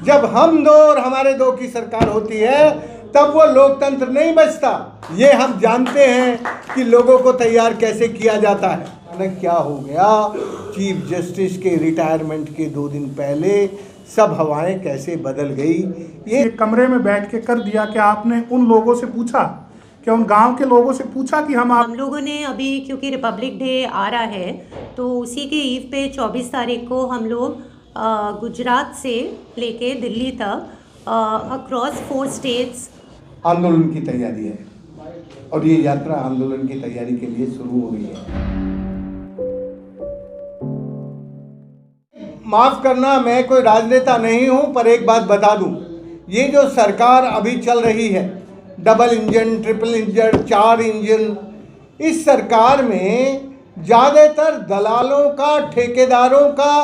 जब हम दो और हमारे दो की सरकार होती है तब वो लोकतंत्र नहीं बचता। ये हम जानते हैं कि लोगों को तैयार कैसे किया जाता है। क्या हो गया, चीफ जस्टिस के रिटायरमेंट के 2 दिन पहले सब हवाएं कैसे बदल गई। ये कमरे में बैठ के कर दिया कि आपने उन लोगों से पूछा, क्या उन गांव के लोगों से पूछा कि हम लोगों ने अभी, क्योंकि रिपब्लिक डे आ रहा है तो उसी के ईव पे 24 तारीख को हम लोग गुजरात से लेके दिल्ली तक अक्रॉस 4 स्टेट्स आंदोलन की तैयारी है और ये यात्रा आंदोलन की तैयारी के लिए शुरू हो गई है। माफ करना, मैं कोई राजनेता नहीं हूं, पर एक बात बता दूं, ये जो सरकार अभी चल रही है, double engine, triple engine, 4 engine, इस सरकार में ज़्यादातर दलालों का, ठेकेदारों का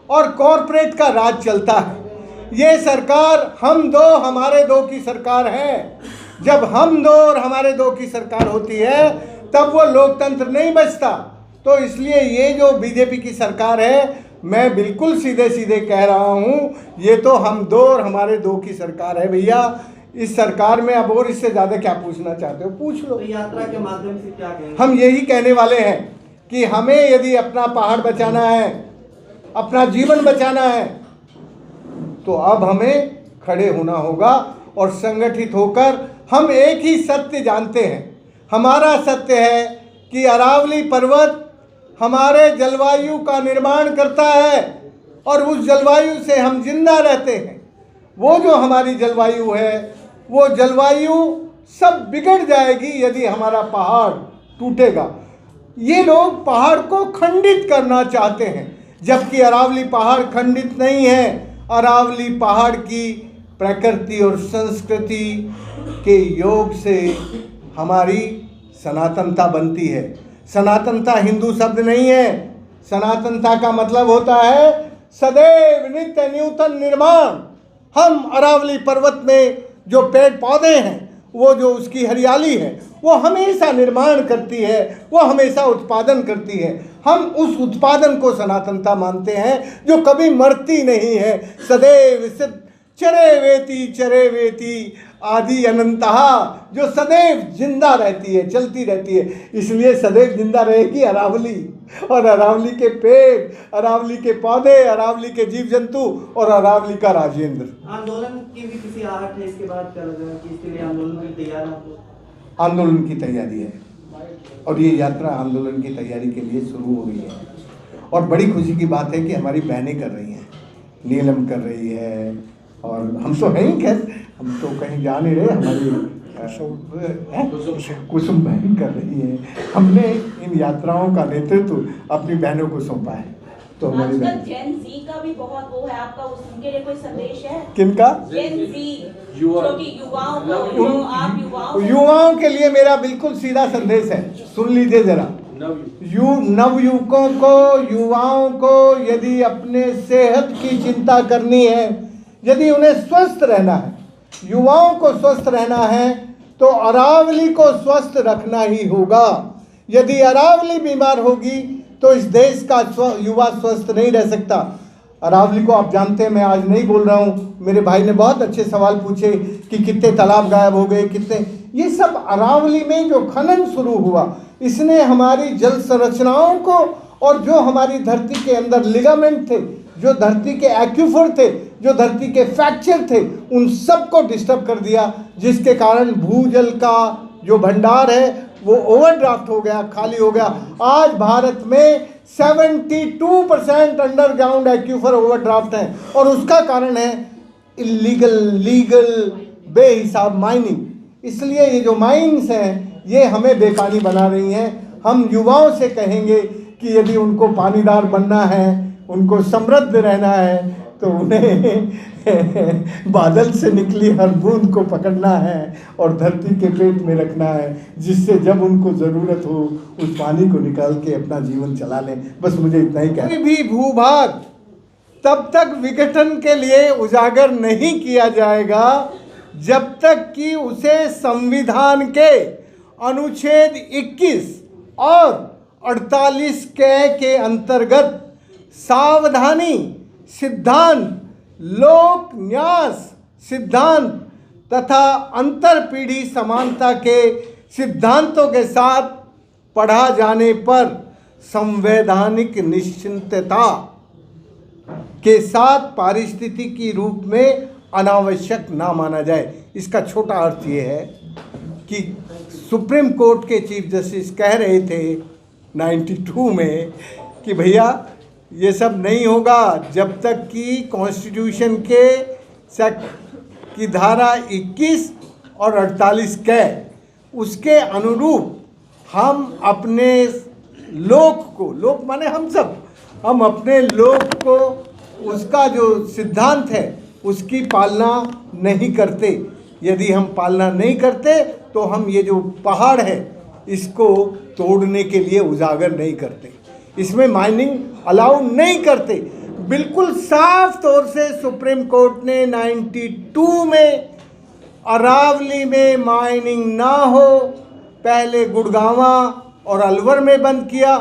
और कॉरपोरेट का राज चलता है। ये सरकार हम दो हमारे दो की सरकार है। जब हम दो और हमारे दो की सरकार होती है तब वो लोकतंत्र नहीं बचता। तो इसलिए ये जो बीजेपी की सरकार है, मैं बिल्कुल सीधे सीधे कह रहा हूँ, ये तो हम दो और हमारे दो की सरकार है भैया। इस सरकार में अब और इससे ज़्यादा क्या पूछना चाहते हो, पूछ लो। तो यात्रा के माध्यम से क्या कहेंगे? हम यही कहने वाले हैं कि हमें यदि अपना पहाड़ बचाना है, अपना जीवन बचाना है, तो अब हमें खड़े होना होगा और संगठित होकर हम एक ही सत्य जानते हैं। हमारा सत्य है कि अरावली पर्वत हमारे जलवायु का निर्माण करता है और उस जलवायु से हम जिंदा रहते हैं। वो जो हमारी जलवायु है, वो जलवायु सब बिगड़ जाएगी यदि हमारा पहाड़ टूटेगा। ये लोग पहाड़ को खंडित करना चाहते हैं, जबकि अरावली पहाड़ खंडित नहीं है। अरावली पहाड़ की प्रकृति और संस्कृति के योग से हमारी सनातनता बनती है। सनातनता हिंदू शब्द नहीं है। सनातनता का मतलब होता है सदैव नित्य नूतन निर्माण। हम अरावली पर्वत में जो पेड़ पौधे हैं, वो जो उसकी हरियाली है, वो हमेशा निर्माण करती है, वो हमेशा उत्पादन करती है। हम उस उत्पादन को सनातनता मानते हैं, जो कभी मरती नहीं है। सदैव सिद्ध चरे वेती आदि अनंतः, जो सदैव जिंदा रहती है, चलती रहती है। इसलिए सदैव जिंदा रहेगी अरावली, और अरावली के पेड़, अरावली के पौधे, अरावली के जीव जंतु और अरावली का राजेंद्र। आंदोलन की भी किसी आहट है इसके बाद, क्या लग रहा है कि इसके लिए आंदोलन की तैयार है? आंदोलन की तैयारी है और ये यात्रा आंदोलन की तैयारी के लिए शुरू हो गई है। और बड़ी खुशी की बात है कि हमारी बहनें कर रही हैं, नीलम कर रही है, और हम तो हैं ही, खैर हम तो कहीं जा नहीं रहे, हमारी कुसुम बहन कर रही है। हमने इन यात्राओं का नेतृत्व अपनी बहनों को सौंपा है। तो हमारी आजकल जेन जी का भी बहुत वो है, आपका उनके लिए कोई संदेश है? किनका? जेन जी, जो कि युवाओं को, आप युवाओं के लिए मेरा बिल्कुल सीधा संदेश है, सुन लीजिए जरा। नवयुवकों को, युवाओं को यदि अपने सेहत की चिंता करनी है, यदि उन्हें स्वस्थ रहना है, युवाओं को स्वस्थ रहना है, तो अरावली को स्वस्थ रखना ही होगा। यदि अरावली बीमार होगी तो इस देश का युवा स्वस्थ नहीं रह सकता। अरावली को आप जानते हैं, मैं आज नहीं बोल रहा हूँ। मेरे भाई ने बहुत अच्छे सवाल पूछे कि कितने तालाब गायब हो गए, कितने, ये सब अरावली में जो खनन शुरू हुआ, इसने हमारी जल संरचनाओं को, और जो हमारी धरती के अंदर लिगामेंट थे, जो धरती के एक्यूफर थे, जो धरती के फ्रैक्चर थे, उन सब को डिस्टर्ब कर दिया, जिसके कारण भूजल का जो भंडार है वो ओवरड्राफ्ट हो गया, खाली हो गया। आज भारत में 72% अंडरग्राउंड एक्यूफर ओवरड्राफ्ट है, और उसका कारण है लीगल बेहिसाब माइनिंग। इसलिए ये जो माइंस हैं, ये हमें बेपानी बना रही हैं। हम युवाओं से कहेंगे कि यदि उनको पानीदार बनना है, उनको समृद्ध रहना है, तो उन्हें बादल से निकली हर बूंद को पकड़ना है और धरती के पेट में रखना है, जिससे जब उनको ज़रूरत हो उस पानी को निकाल के अपना जीवन चला लें। बस मुझे इतना ही कहना है। कोई भी भूभाग तब तक विघटन के लिए उजागर नहीं किया जाएगा जब तक कि उसे संविधान के अनुच्छेद 21 और 48 के अंतर्गत सावधानी, सिद्धांत, लोक न्यास सिद्धांत तथा अंतर पीढ़ी समानता के सिद्धांतों के साथ पढ़ा जाने पर संवैधानिक निश्चिंतता के साथ पारिस्थितिकी रूप में अनावश्यक ना माना जाए। इसका छोटा अर्थ ये है कि सुप्रीम कोर्ट के चीफ जस्टिस कह रहे थे 92 में कि भैया ये सब नहीं होगा जब तक कि कॉन्स्टिट्यूशन के की धारा 21 और 48 के उसके अनुरूप हम अपने लोक माने हम सब, हम अपने लोक को उसका जो सिद्धांत है उसकी पालना नहीं करते। यदि हम पालना नहीं करते तो हम ये जो पहाड़ है इसको तोड़ने के लिए उजागर नहीं करते, इसमें माइनिंग अलाउ नहीं करते। बिल्कुल साफ तौर से सुप्रीम कोर्ट ने 92 में अरावली में माइनिंग ना हो, पहले गुड़गांवा और अलवर में बंद किया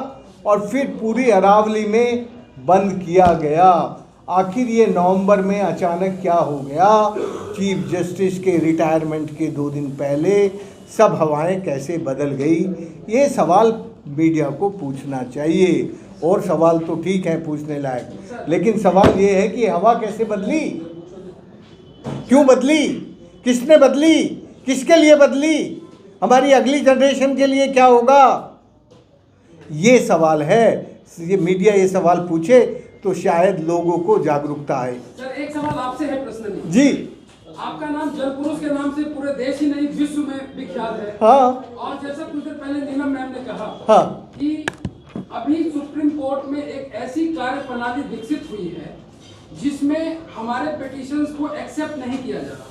और फिर पूरी अरावली में बंद किया गया। आखिर ये नवंबर में अचानक क्या हो गया? चीफ जस्टिस के रिटायरमेंट के 2 दिन पहले सब हवाएं कैसे बदल गई? ये सवाल मीडिया को पूछना चाहिए। और सवाल तो ठीक है पूछने लायक, लेकिन सवाल ये है कि हवा कैसे बदली, क्यों बदली, किसने बदली, किसके लिए बदली, हमारी अगली जनरेशन के लिए क्या होगा? ये सवाल है। ये मीडिया ये सवाल पूछे तो शायद लोगों को जागरूकता आए। सर एक सवाल आपसे है पर्सनली। जी, आपका नाम जल पुरुष के नाम से पूरे देश ही नहीं विश्व में विख्यात है। हाँ, और जैसा कुछ देर पहले नीलम मैम ने कहा हाँ, कि अभी सुप्रीम कोर्ट में एक ऐसी कार्य प्रणाली विकसित हुई है जिसमें हमारे पिटीशंस को एक्सेप्ट नहीं किया जा रहा।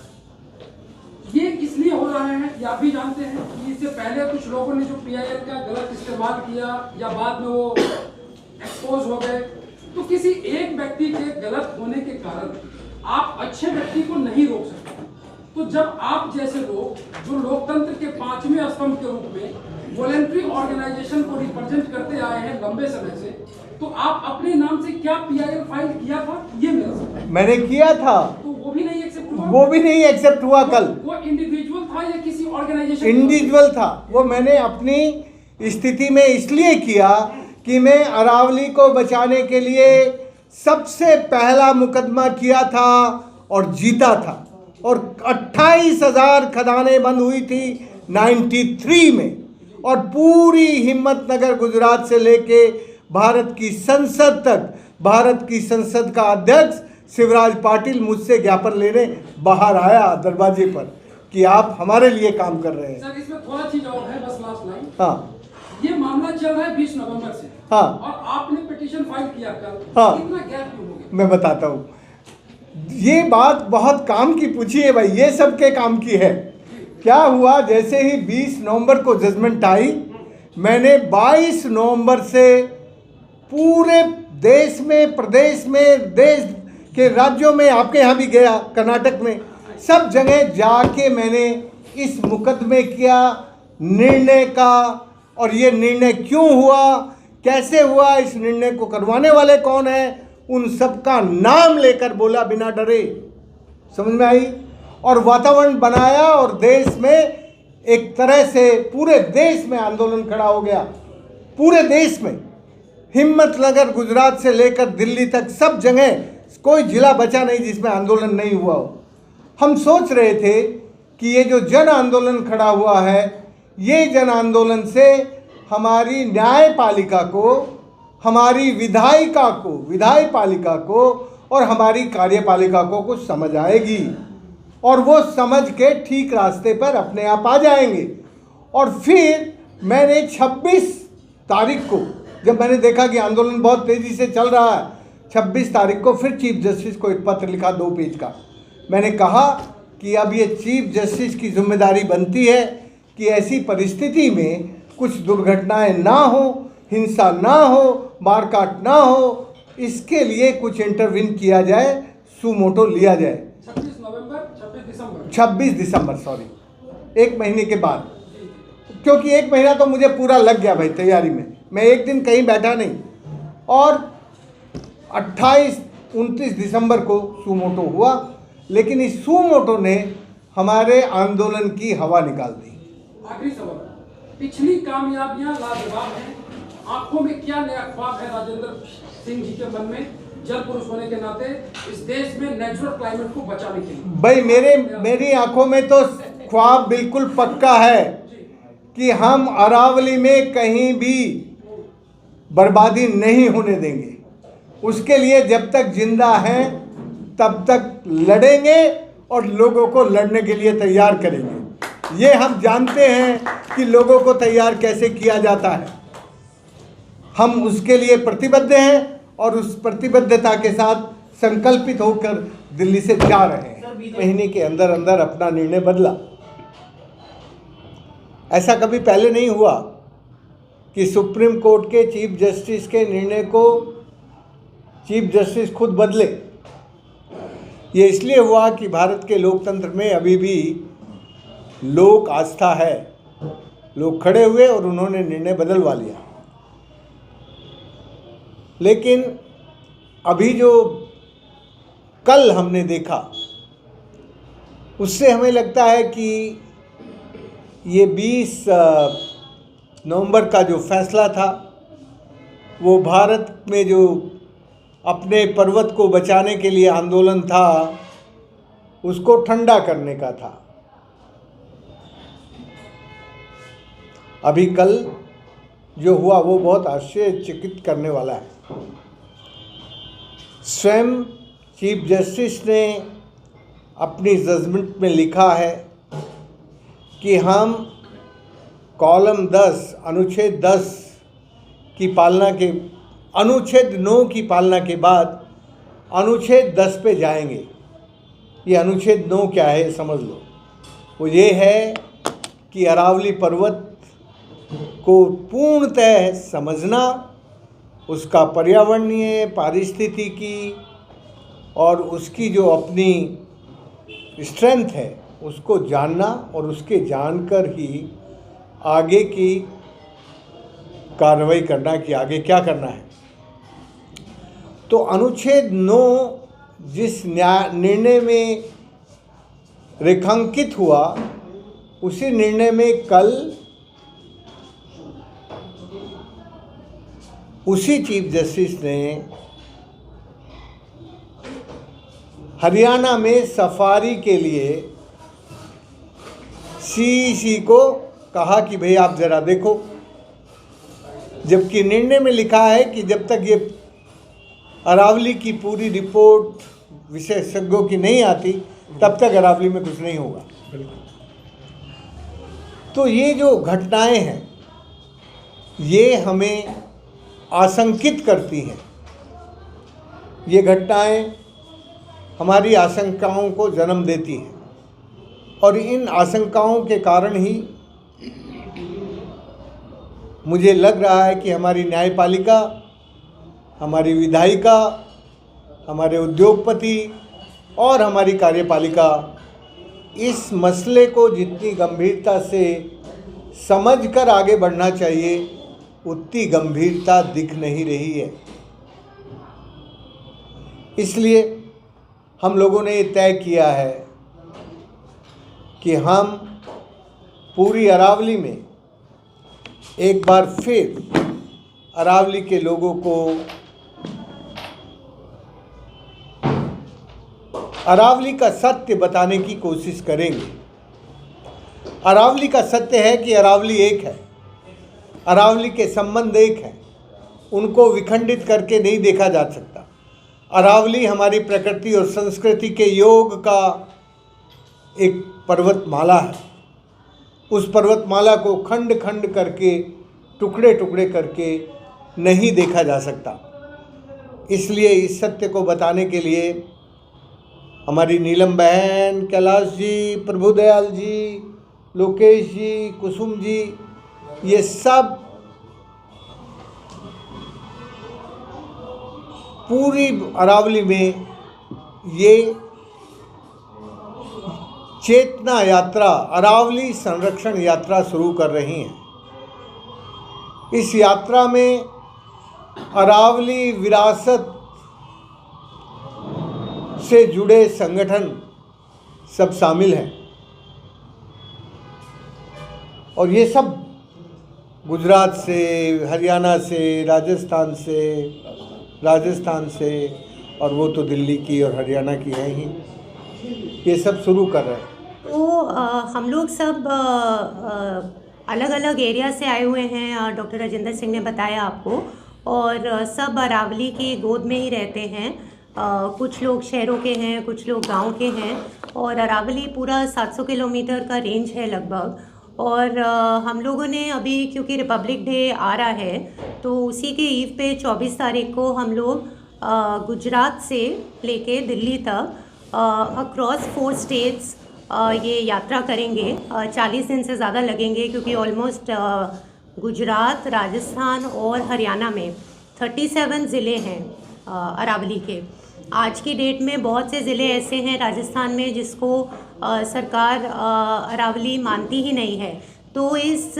ये इसलिए हो रहा है, या आप भी जानते हैं कि इससे पहले कुछ लोगों ने जो PIL का गलत इस्तेमाल किया या बाद में वो एक्सपोज हो गए, तो किसी एक व्यक्ति के गलत होने के कारण आप अच्छे व्यक्ति को नहीं रोक सकते। तो जब आप जैसे लोग जो लोकतंत्र के 5वें स्तंभ के रूप में वॉलंटरी ऑर्गेनाइजेशन को रिप्रेजेंट करते आए हैं लंबे समय से, तो आप अपने नाम से क्या PIL फाइल किया था? ये मेरा सवाल है। मैंने किया था, तो वो भी नहीं एक्सेप्ट हुआ? वो भी नहीं एक्सेप्ट हुआ। कल वो इंडिविजुअल था या किसी ऑर्गेनाइजेशन? इंडिविजुअल था। वो मैंने अपनी स्थिति में इसलिए किया कि मैं अरावली को बचाने के लिए सबसे पहला मुकदमा किया था और जीता था, और 28,000 खदानें बंद हुई थी 93 में, और पूरी हिम्मतनगर गुजरात से लेके भारत की संसद तक, भारत की संसद का अध्यक्ष शिवराज पाटिल मुझसे ज्ञापन लेने बाहर आया दरवाजे पर कि आप हमारे लिए काम कर रहे हैं। सर इसमें थोड़ा चीज और है, बस लास्ट लाइन। हाँ, ये मामला चल रहा है 20 नवंबर से। हाँ, और आपने पिटीशन फाइल किया कल। हाँ, इतना गैप क्यों हो गया? मैं बताता हूँ। ये बात बहुत काम की पूछी है भाई, ये सब के काम की है। क्या हुआ, जैसे ही 20 नवंबर को जजमेंट आई, मैंने 22 नवंबर से पूरे देश में, प्रदेश में, देश के राज्यों में, आपके यहाँ भी गया, कर्नाटक में, सब जगह जाके मैंने इस मुकदमे किया निर्णय का, और ये निर्णय क्यों हुआ, कैसे हुआ, इस निर्णय को करवाने वाले कौन है, उन सब का नाम लेकर बोला बिना डरे। समझ में आई? और वातावरण बनाया, और देश में एक तरह से पूरे देश में आंदोलन खड़ा हो गया। पूरे देश में, हिम्मतनगर गुजरात से लेकर दिल्ली तक सब जगह कोई जिला बचा नहीं जिसमें आंदोलन नहीं हुआ हो। हम सोच रहे थे कि ये जो जन आंदोलन खड़ा हुआ है, ये जन आंदोलन से हमारी न्यायपालिका को, हमारी विधायपालिका को और हमारी कार्यपालिका को कुछ समझ आएगी, और वो समझ के ठीक रास्ते पर अपने आप आ जाएंगे। और फिर मैंने 26 तारीख को, जब मैंने देखा कि आंदोलन बहुत तेज़ी से चल रहा है, 26 तारीख को फिर चीफ जस्टिस को एक पत्र लिखा 2 पेज का। मैंने कहा कि अब ये चीफ जस्टिस की जिम्मेदारी बनती है कि ऐसी परिस्थिति में कुछ दुर्घटनाएं ना हो, हिंसा ना हो, मारकाट ना हो, इसके लिए कुछ इंटरवीन किया जाए, सुमोटो लिया जाए। 26 दिसंबर सॉरी, 1 महीने के बाद, क्योंकि 1 महीना तो मुझे पूरा लग गया भाई तैयारी में, मैं एक दिन कहीं बैठा नहीं। और 28 29 दिसंबर को सुमोटो हुआ, लेकिन इस सुमोटो ने हमारे आंदोलन की हवा निकाल दी। आखिरी सवाल, पिछली कामयाबियां लाजवाब हैं, आंखों में क्या नया ख्वाब है राजेंद्र सिंह जी के मन में, जल पुरुष होने के नाते इस देश में नेचुरल क्लाइमेट को बचाने के लिए? भाई मेरी आंखों में तो ख्वाब बिल्कुल पक्का है कि हम अरावली में कहीं भी बर्बादी नहीं होने देंगे। उसके लिए जब तक जिंदा हैं तब तक लड़ेंगे और लोगों को लड़ने के लिए तैयार करेंगे। ये हम जानते हैं कि लोगों को तैयार कैसे किया जाता है। हम उसके लिए प्रतिबद्ध हैं और उस प्रतिबद्धता के साथ संकल्पित होकर दिल्ली से जा रहे हैं। महीने के अंदर अंदर अपना निर्णय बदला। ऐसा कभी पहले नहीं हुआ कि सुप्रीम कोर्ट के चीफ जस्टिस के निर्णय को चीफ जस्टिस खुद बदले। ये इसलिए हुआ कि भारत के लोकतंत्र में अभी भी लोक आस्था है। लोग खड़े हुए और उन्होंने निर्णय बदलवा लिया। लेकिन अभी जो कल हमने देखा उससे हमें लगता है कि ये 20 नवंबर का जो फैसला था वो भारत में जो अपने पर्वत को बचाने के लिए आंदोलन था उसको ठंडा करने का था। अभी कल जो हुआ वो बहुत आश्चर्यचकित करने वाला है। स्वयं चीफ जस्टिस ने अपनी जजमेंट में लिखा है कि हम कॉलम 10 अनुच्छेद 10 की पालना के अनुच्छेद 9 की पालना के बाद अनुच्छेद 10 पे जाएंगे। ये अनुच्छेद 9 क्या है समझ लो। वो ये है कि अरावली पर्वत को पूर्णतः समझना, उसका पर्यावरणीय पारिस्थितिकी और उसकी जो अपनी स्ट्रेंथ है उसको जानना और उसके जानकर ही आगे की कार्रवाई करना कि आगे क्या करना है। तो अनुच्छेद 9 जिस निर्णय में रेखांकित हुआ उसी निर्णय में कल उसी चीफ जस्टिस ने हरियाणा में सफारी के लिए सीईसी को कहा कि भाई आप ज़रा देखो, जबकि निर्णय में लिखा है कि जब तक ये अरावली की पूरी रिपोर्ट विशेषज्ञों की नहीं आती तब तक अरावली में कुछ नहीं होगा। तो ये जो घटनाएं हैं ये हमें आशंकित करती हैं। ये घटनाएं हमारी आशंकाओं को जन्म देती हैं और इन आशंकाओं के कारण ही मुझे लग रहा है कि हमारी न्यायपालिका, हमारी विधायिका, हमारे उद्योगपति और हमारी कार्यपालिका इस मसले को जितनी गंभीरता से समझकर आगे बढ़ना चाहिए उतनी गंभीरता दिख नहीं रही है। इसलिए हम लोगों ने ये तय किया है कि हम पूरी अरावली में एक बार फिर अरावली के लोगों को अरावली का सत्य बताने की कोशिश करेंगे। अरावली का सत्य है कि अरावली एक है, अरावली के संबंध एक हैं, उनको विखंडित करके नहीं देखा जा सकता। अरावली हमारी प्रकृति और संस्कृति के योग का एक पर्वतमाला है। उस पर्वतमाला को खंड खंड करके, टुकड़े टुकड़े करके नहीं देखा जा सकता। इसलिए इस सत्य को बताने के लिए हमारी नीलम बहन, कैलाश जी, प्रभुदयाल जी, लोकेश जी, कुसुम जी, ये सब पूरी अरावली में ये चेतना यात्रा, अरावली संरक्षण यात्रा शुरू कर रही हैं। इस यात्रा में अरावली विरासत से जुड़े संगठन सब शामिल हैं और ये सब गुजरात से, हरियाणा से, राजस्थान से और वो तो दिल्ली की और हरियाणा की हैं ही, ये सब शुरू कर रहे हैं। तो हम लोग सब अलग अलग एरिया से आए हुए हैं, डॉक्टर राजेंद्र सिंह ने बताया आपको, और सब अरावली की गोद में ही रहते हैं। कुछ लोग शहरों के हैं, कुछ लोग गांव के हैं, और अरावली पूरा 700 किलोमीटर का रेंज है लगभग। और हम लोगों ने अभी, क्योंकि रिपब्लिक डे आ रहा है, तो उसी के ईव पे 24 तारीख को हम लोग गुजरात से लेके दिल्ली तक अक्रॉस 4 स्टेट्स ये यात्रा करेंगे। 40 दिन से ज़्यादा लगेंगे, क्योंकि ऑलमोस्ट गुजरात, राजस्थान और हरियाणा में 37 ज़िले हैं अरावली के। आज की डेट में बहुत से ज़िले ऐसे हैं राजस्थान में जिसको सरकार अरावली मानती ही नहीं है। तो इस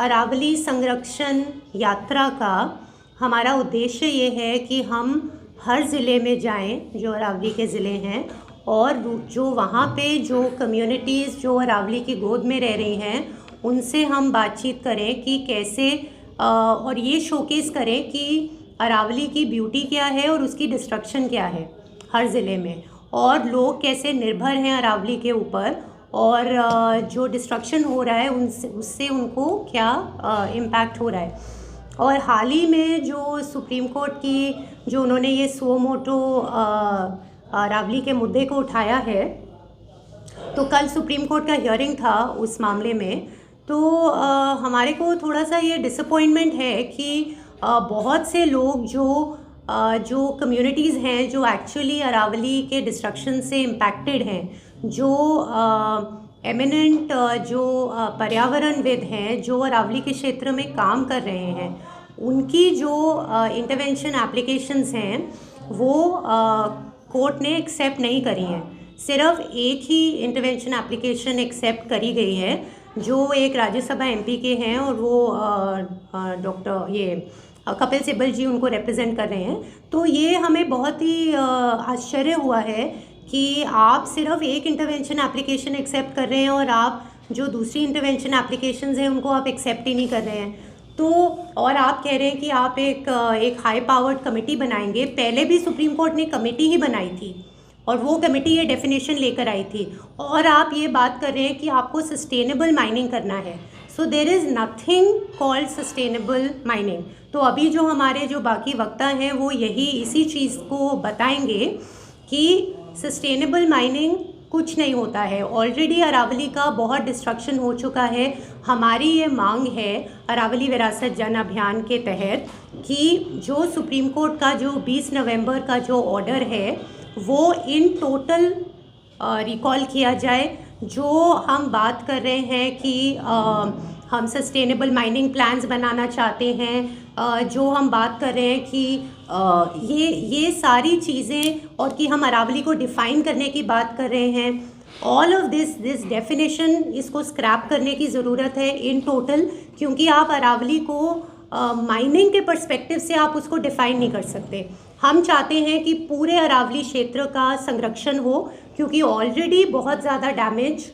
अरावली संरक्षण यात्रा का हमारा उद्देश्य ये है कि हम हर ज़िले में जाएं जो अरावली के ज़िले हैं, और जो वहाँ पे जो कम्युनिटीज़ जो अरावली की गोद में रह रही हैं उनसे हम बातचीत करें कि कैसे, और ये शोकेस करें कि अरावली की ब्यूटी क्या है और उसकी डिस्ट्रक्शन क्या है हर ज़िले में, और लोग कैसे निर्भर हैं अरावली के ऊपर, और जो डिस्ट्रक्शन हो रहा है उससे उनको क्या इम्पैक्ट हो रहा है। और हाल ही में जो सुप्रीम कोर्ट की जो उन्होंने ये सुओ मोटो अरावली के मुद्दे को उठाया है, तो कल सुप्रीम कोर्ट का हियरिंग था उस मामले में। तो हमारे को थोड़ा सा ये डिसअपॉइंटमेंट है कि बहुत से लोग जो कम्युनिटीज़ हैं जो एक्चुअली अरावली के डिस्ट्रक्शन से इम्पैक्टेड हैं, जो एमिनेंट जो पर्यावरणविद हैं जो अरावली के क्षेत्र में काम कर रहे हैं, उनकी जो इंटरवेंशन एप्लीकेशंस हैं वो कोर्ट ने एक्सेप्ट नहीं करी हैं। सिर्फ एक ही इंटरवेंशन एप्लीकेशन एक्सेप्ट करी गई है जो एक राज्यसभा एमपी के हैं, और वो डॉक्टर कपिल सिब्बल जी उनको रिप्रेजेंट कर रहे हैं। तो ये हमें बहुत ही आश्चर्य हुआ है कि आप सिर्फ एक इंटरवेंशन एप्लीकेशन एक्सेप्ट कर रहे हैं और आप जो दूसरी इंटरवेंशन एप्लीकेशंस हैं उनको आप एक्सेप्ट ही नहीं कर रहे हैं। तो और आप कह रहे हैं कि आप एक हाई पावर्ड कमेटी बनाएंगे। पहले भी सुप्रीम कोर्ट ने कमेटी ही बनाई थी और वो कमेटी ये डेफिनेशन लेकर आई थी, और आप ये बात कर रहे हैं कि आपको सस्टेनेबल माइनिंग करना है। So there is nothing called sustainable mining. तो अभी जो हमारे जो बाकी वक्ता हैं वो इसी चीज़ को बताएंगे कि सस्टेनेबल माइनिंग कुछ नहीं होता है। ऑलरेडी अरावली का बहुत डिस्ट्रक्शन हो चुका है। हमारी ये मांग है अरावली विरासत जन अभियान के तहत कि जो सुप्रीम कोर्ट का जो 20 नवंबर का जो ऑर्डर है वो इन टोटल रिकॉल किया जाए। जो हम बात कर रहे हैं कि हम सस्टेनेबल माइनिंग प्लान्स बनाना चाहते हैं, जो हम बात कर रहे हैं कि ये सारी चीज़ें, और कि हम अरावली को डिफ़ाइन करने की बात कर रहे हैं, ऑल ऑफ दिस डेफिनेशन इसको स्क्रैप करने की ज़रूरत है इन टोटल, क्योंकि आप अरावली को माइनिंग के पर्सपेक्टिव से आप उसको डिफ़ाइन नहीं कर सकते। हम चाहते हैं कि पूरे अरावली क्षेत्र का संरक्षण हो, क्योंकि ऑलरेडी बहुत ज़्यादा डैमेज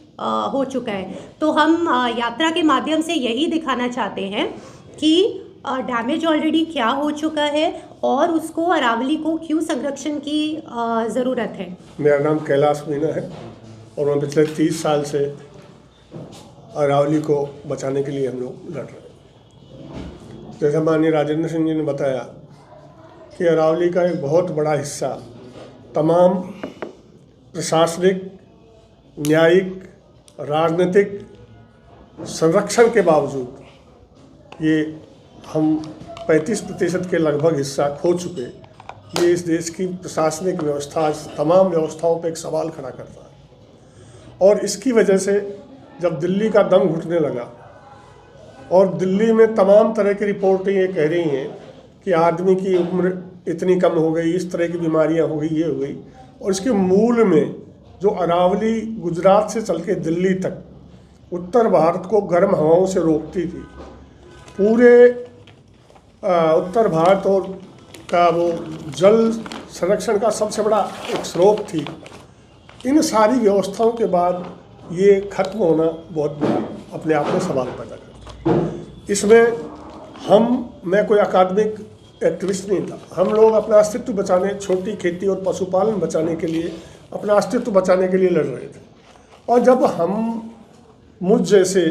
हो चुका है। तो हम यात्रा के माध्यम से यही दिखाना चाहते हैं कि डैमेज ऑलरेडी क्या हो चुका है और उसको अरावली को क्यों संरक्षण की ज़रूरत है। मेरा नाम कैलाश मीना है और मैं पिछले 30 साल से अरावली को बचाने के लिए हम लोग लड़ रहे हैं। जैसा माननीय राजेंद्र सिंह जी ने बताया कि अरावली का एक बहुत बड़ा हिस्सा तमाम प्रशासनिक, न्यायिक, राजनीतिक संरक्षण के बावजूद ये हम 35% के लगभग हिस्सा खो चुके। ये इस देश की प्रशासनिक व्यवस्था, तमाम व्यवस्थाओं पर एक सवाल खड़ा करता है। और इसकी वजह से जब दिल्ली का दम घुटने लगा और दिल्ली में तमाम तरह की रिपोर्टें ये कह रही हैं कि आदमी की उम्र इतनी कम हो गई, इस तरह की बीमारियां हो गई, ये हो गई, और इसके मूल में जो अरावली गुजरात से चल के दिल्ली तक उत्तर भारत को गर्म हवाओं से रोकती थी, पूरे उत्तर भारत और का वो जल संरक्षण का सबसे बड़ा एक स्रोत थी। इन सारी व्यवस्थाओं के बाद ये खत्म होना बहुत बड़ा अपने आप में सवाल पैदा करता है। इसमें मैं कोई अकादमिक एक्टिविस्ट नहीं था। हम लोग अपना अस्तित्व बचाने, छोटी खेती और पशुपालन बचाने के लिए, अपना अस्तित्व बचाने के लिए लड़ रहे थे। और जब हम मुझ जैसे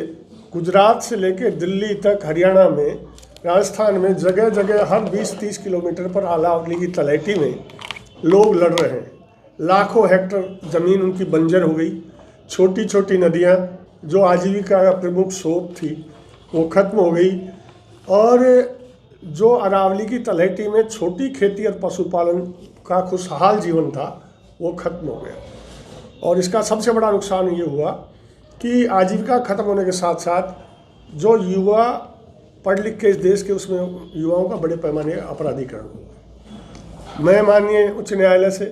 गुजरात से लेकर दिल्ली तक, हरियाणा में, राजस्थान में, जगह जगह हर 20-30 किलोमीटर पर अरावली की तलहटी में लोग लड़ रहे हैं। लाखों हेक्टर ज़मीन उनकी बंजर हो गई। छोटी छोटी नदियाँ जो आजीविका का प्रमुख स्रोत थी वो खत्म हो गई। और जो अरावली की तलहटी में छोटी खेती और पशुपालन का खुशहाल जीवन था वो खत्म हो गया। और इसका सबसे बड़ा नुकसान ये हुआ कि आजीविका खत्म होने के साथ साथ जो युवा पढ़ लिख के इस देश के, उसमें युवाओं का बड़े पैमाने अपराधीकरण हुआ। मैं माननीय उच्च न्यायालय से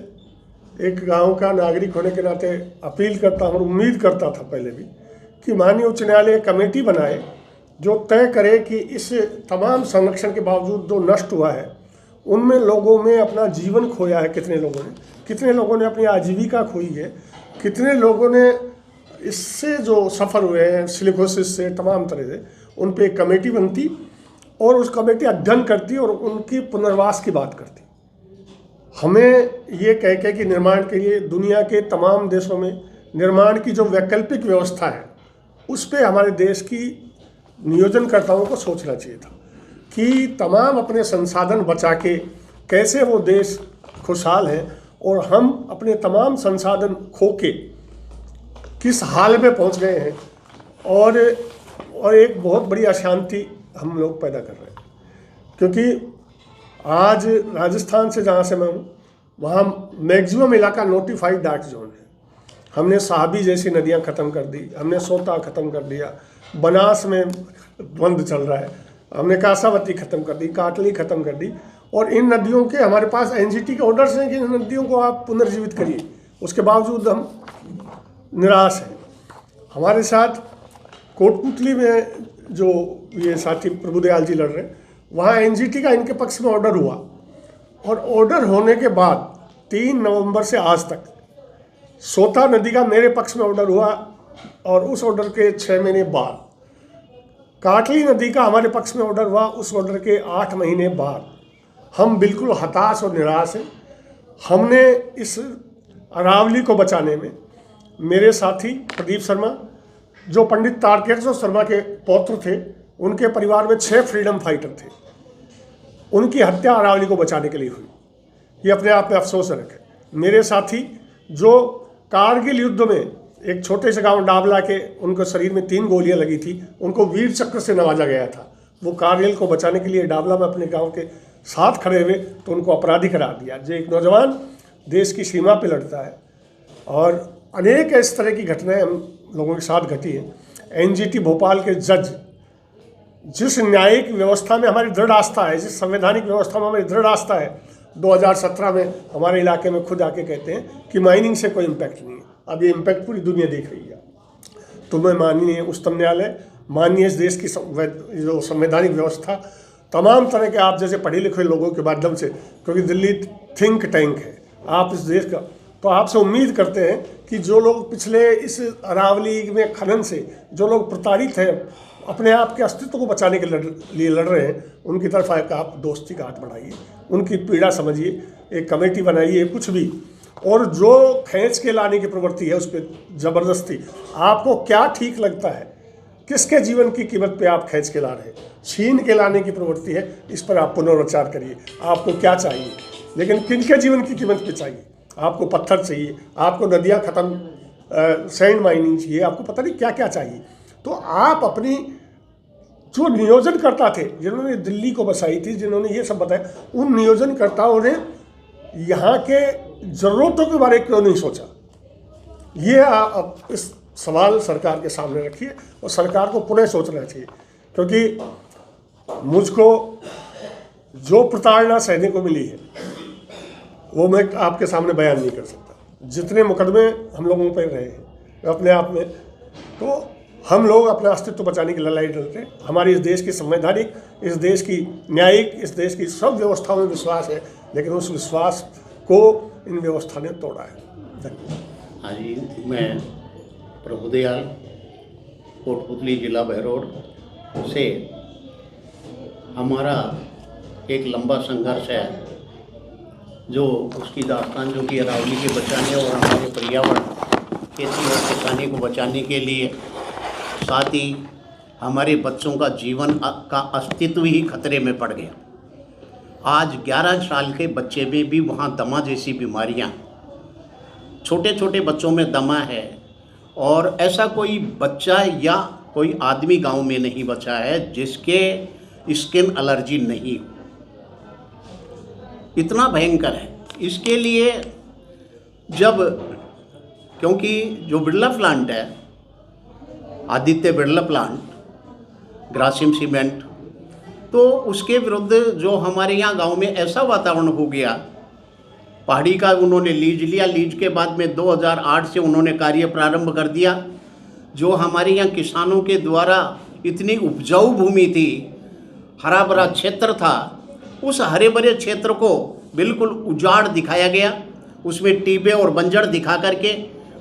एक गांव का नागरिक होने के नाते अपील करता हूँ, उम्मीद करता था पहले भी, कि माननीय उच्च न्यायालय कमेटी बनाए जो तय करे कि इस तमाम संरक्षण के बावजूद जो नष्ट हुआ है उनमें लोगों में अपना जीवन खोया है, कितने लोगों ने अपनी आजीविका खोई है, कितने लोगों ने इससे जो सफ़र हुए हैं सिलिकोसिस से, तमाम तरह से, उन पे एक कमेटी बनती और उस कमेटी अध्ययन करती और उनकी पुनर्वास की बात करती। हमें ये कह कि निर्माण के लिए दुनिया के तमाम देशों में निर्माण की जो वैकल्पिक व्यवस्था है उस पे हमारे देश की नियोजनकर्ताओं को सोचना चाहिए था कि तमाम अपने संसाधन बचा के कैसे वो देश खुशहाल है और हम अपने तमाम संसाधन खो के किस हाल में पहुंच गए हैं और एक बहुत बड़ी अशांति हम लोग पैदा कर रहे हैं। क्योंकि आज राजस्थान से जहाँ से मैं हूँ वहाँ मैक्सिमम इलाका नोटिफाइड डार्क जोन है। हमने साहबी जैसी नदियाँ ख़त्म कर दी, हमने सोता ख़त्म कर दिया, बनास में बंद चल रहा है, हमने कासावती ख़त्म कर दी, काटली ख़त्म कर दी। और इन नदियों के हमारे पास एनजीटी के ऑर्डर्स हैं कि इन नदियों को आप पुनर्जीवित करिए, उसके बावजूद हम निराश हैं। हमारे साथ कोटपुतली में जो ये साथी प्रभुदयाल जी लड़ रहे हैं, वहाँ एनजीटी का इनके पक्ष में ऑर्डर हुआ और ऑर्डर होने के बाद 3 नवंबर से आज तक सोता नदी का मेरे पक्ष में ऑर्डर हुआ और उस ऑर्डर के 6 महीने बाद काटली नदी का हमारे पक्ष में ऑर्डर हुआ, उस ऑर्डर के 8 महीने बाद। हम बिल्कुल हताश और निराश हैं। हमने इस अरावली को बचाने में मेरे साथी प्रदीप शर्मा, जो पंडित तारकेश्वर शर्मा के पौत्र थे, उनके परिवार में 6 फ्रीडम फाइटर थे, उनकी हत्या अरावली को बचाने के लिए हुई। ये अपने आप में अफसोसजनक है। मेरे साथी जो कारगिल युद्ध में एक छोटे से गांव डाबला के, उनको शरीर में 3 गोलियां लगी थी, उनको वीर चक्र से नवाजा गया था। वो कारगिल को बचाने के लिए डाबला में अपने गांव के साथ खड़े हुए तो उनको अपराधी करार दिया। जो एक नौजवान देश की सीमा पे लड़ता है और अनेक इस तरह की घटनाएं हम लोगों के साथ घटी हैं। एनजीटी भोपाल के जज, जिस न्यायिक व्यवस्था में हमारी दृढ़ आस्था है, जिस संवैधानिक व्यवस्था में हमारी दृढ़ आस्था है, 2017 में हमारे इलाके में खुद आके कहते हैं कि माइनिंग से कोई इम्पैक्ट नहीं है। अब ये इम्पैक्ट पूरी दुनिया देख रही है। तो मैं माननीय उच्चतम न्यायालय, माननीय इस देश की जो संवैधानिक व्यवस्था, तमाम तरह के आप जैसे पढ़े लिखे लोगों के माध्यम से, क्योंकि दिल्ली थिंक टैंक है आप इस देश का, तो आपसे उम्मीद करते हैं कि जो लोग पिछले इस अरावली में खनन से जो लोग प्रताड़ित हैं, अपने आप के अस्तित्व को बचाने के लिए लड़ रहे हैं, उनकी तरफ आकर आप दोस्ती का हाथ बढ़ाइए, उनकी पीड़ा समझिए, एक कमेटी बनाइए, कुछ भी। और जो खींच के लाने की प्रवृत्ति है उस पर ज़बरदस्ती, आपको क्या ठीक लगता है, किसके जीवन की कीमत पे आप खींच के ला रहे हैं, छीन के लाने की प्रवृत्ति है, इस पर आप पुनर्विचार करिए। आपको क्या चाहिए, लेकिन किनके जीवन की कीमत पे चाहिए? आपको पत्थर चाहिए, आपको नदियाँ ख़त्म, सैंड माइनिंग चाहिए, आपको पता नहीं क्या क्या चाहिए। तो आप अपनी जो नियोजनकर्ता थे, जिन्होंने दिल्ली को बसाई थी, जिन्होंने ये सब बताया, उन नियोजनकर्ताओं ने यहाँ के ज़रूरतों के बारे में क्यों नहीं सोचा? ये आप इस सवाल सरकार के सामने रखिए और सरकार को पुनः सोचना चाहिए। क्योंकि मुझको जो प्रताड़ना सहने को मिली है वो मैं आपके सामने बयान नहीं कर सकता। जितने मुकदमे हम लोगों पर रहे हैं अपने आप में, तो हम लोग अपना अस्तित्व बचाने की लड़ाई लड़ते हैं। हमारी इस देश की संवैधानिक, इस देश की न्यायिक, इस देश की सब व्यवस्थाओं में विश्वास है, लेकिन उस विश्वास को इन व्यवस्था ने तोड़ा है। धन्यवाद। हाँ जी, मैं प्रभुदयाल, कोटपुतली जिला बहरोड से। हमारा एक लंबा संघर्ष है, जो उसकी दास्तान जो कि अरावली के बचाने और हमारे पर्यावरण, खेती और किसानी को बचाने के लिए, साथ ही हमारे बच्चों का जीवन का अस्तित्व ही खतरे में पड़ गया। आज 11 साल के बच्चे में भी वहाँ दमा जैसी बीमारियाँ, छोटे छोटे बच्चों में दमा है, और ऐसा कोई बच्चा या कोई आदमी गांव में नहीं बचा है जिसके स्किन एलर्जी नहीं हो। इतना भयंकर है। इसके लिए जब, क्योंकि जो बिरला प्लांट है, आदित्य बिरला प्लांट, ग्रासिम सीमेंट, तो उसके विरुद्ध जो हमारे यहाँ गांव में ऐसा वातावरण हो गया, पहाड़ी का उन्होंने लीज लिया। लीज के बाद में 2008 से उन्होंने कार्य प्रारंभ कर दिया। जो हमारे यहाँ किसानों के द्वारा इतनी उपजाऊ भूमि थी, हरा भरा क्षेत्र था, उस हरे भरे क्षेत्र को बिल्कुल उजाड़ दिखाया गया। उसमें टीबे और बंजर दिखा करके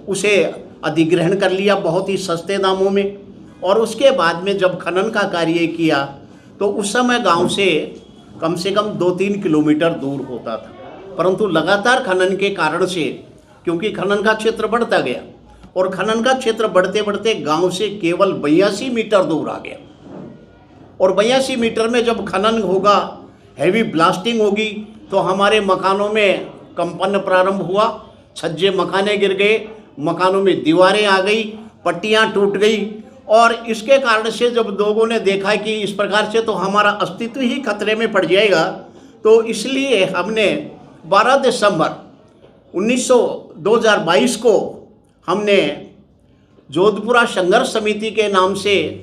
उसे अधिग्रहण कर लिया बहुत ही सस्ते दामों में। और उसके बाद में जब खनन का कार्य किया तो उस समय गांव से कम 2-3 किलोमीटर दूर होता था, परंतु लगातार खनन के कारण से, क्योंकि खनन का क्षेत्र बढ़ता गया और खनन का क्षेत्र बढ़ते बढ़ते गांव से केवल 82 मीटर दूर आ गया। और 82 मीटर में जब खनन होगा, हैवी ब्लास्टिंग होगी, तो हमारे मकानों में कंपन प्रारंभ हुआ, छज्जे मकाने गिर गए, मकानों में दीवारें आ गई, पट्टियां टूट गई। और इसके कारण से जब लोगों ने देखा कि इस प्रकार से तो हमारा अस्तित्व ही खतरे में पड़ जाएगा, तो इसलिए हमने 12 दिसंबर 2022 को हमने जोधपुरा संघर्ष समिति के नाम से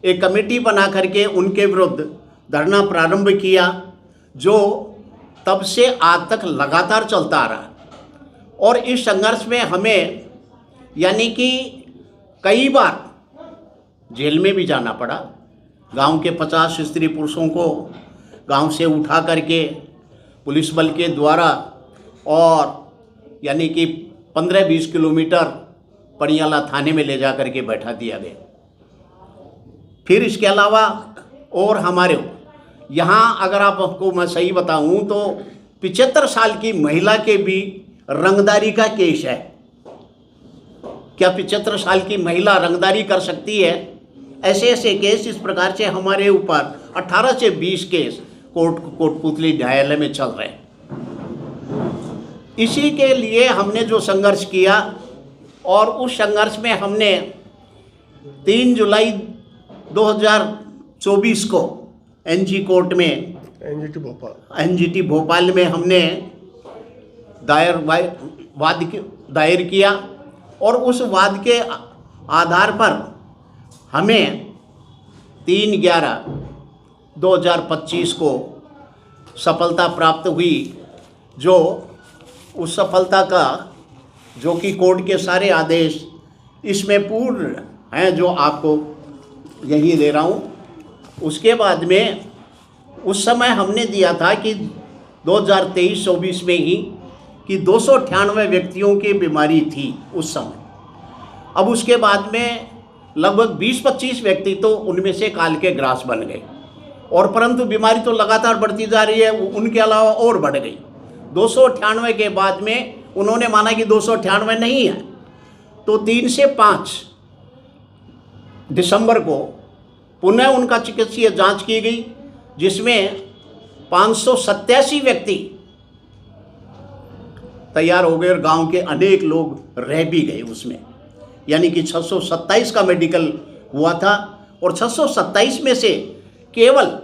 एक कमेटी बना करके उनके विरुद्ध धरना प्रारंभ किया, जो तब से आज तक लगातार चलता आ रहा है। और इस संघर्ष में हमें यानी कि कई बार जेल में भी जाना पड़ा। गांव के 50 स्त्री पुरुषों को गांव से उठा करके पुलिस बल के द्वारा और यानी कि 15-20 किलोमीटर पड़ियाला थाने में ले जा करके बैठा दिया गया। फिर इसके अलावा और हमारे यहाँ अगर आपको मैं सही बताऊँ तो 75 साल की महिला के भी रंगदारी का केस है। क्या 75 साल की महिला रंगदारी कर सकती है? ऐसे ऐसे केस इस प्रकार से हमारे ऊपर 18 से 20 केस कोटपुतली न्यायालय में चल रहे हैं। इसी के लिए हमने जो संघर्ष किया, और उस संघर्ष में हमने 3 जुलाई 2024 को एनजी कोर्ट में, एनजीटी भोपाल में हमने दायर किया। और उस वाद के आधार पर हमें 3/11/2025 को सफलता प्राप्त हुई। जो उस सफलता का, जो कि कोर्ट के सारे आदेश इसमें पूर्ण हैं, जो आपको यही दे रहा हूँ। उसके बाद में उस समय हमने दिया था कि 2023-24 में ही कि 298 व्यक्तियों की बीमारी थी उस समय। अब उसके बाद में लगभग 20-25 व्यक्ति तो उनमें से काल के ग्रास बन गए, और परंतु बीमारी तो लगातार बढ़ती जा रही है, उनके अलावा और बढ़ गई। 298 के बाद में उन्होंने माना कि 298 नहीं है, तो 3 से 5 दिसंबर को पुनः उनका चिकित्सीय जांच की गई, जिसमें 587 व्यक्ति तैयार हो गए और गांव के अनेक लोग रह भी गए उसमें। यानी कि 627 का मेडिकल हुआ था, और 627 में से केवल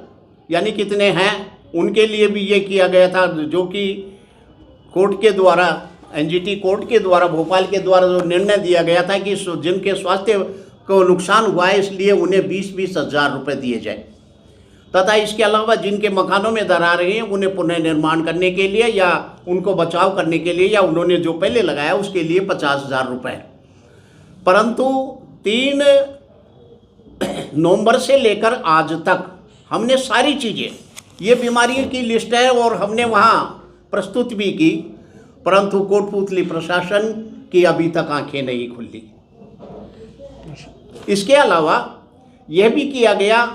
यानी कितने हैं उनके लिए भी ये किया गया था, जो कि कोर्ट के द्वारा, एनजीटी कोर्ट के द्वारा, भोपाल के द्वारा जो निर्णय दिया गया था कि जिनके स्वास्थ्य को नुकसान हुआ है, इसलिए उन्हें 20-20 हज़ार रुपये दिए जाए, तथा इसके अलावा जिनके मकानों में दरारें हैं उन्हें पुनर्निर्माण करने के लिए या उनको बचाव करने के लिए या उन्होंने जो पहले लगाया उसके लिए 50,000 रुपये। परंतु 3 नवंबर से लेकर आज तक हमने सारी चीज़ें, ये बीमारियों की लिस्ट है और हमने वहाँ प्रस्तुत भी की, परंतु कोटपूतली प्रशासन की अभी तक आंखें नहीं खुली। इसके अलावा यह भी किया गया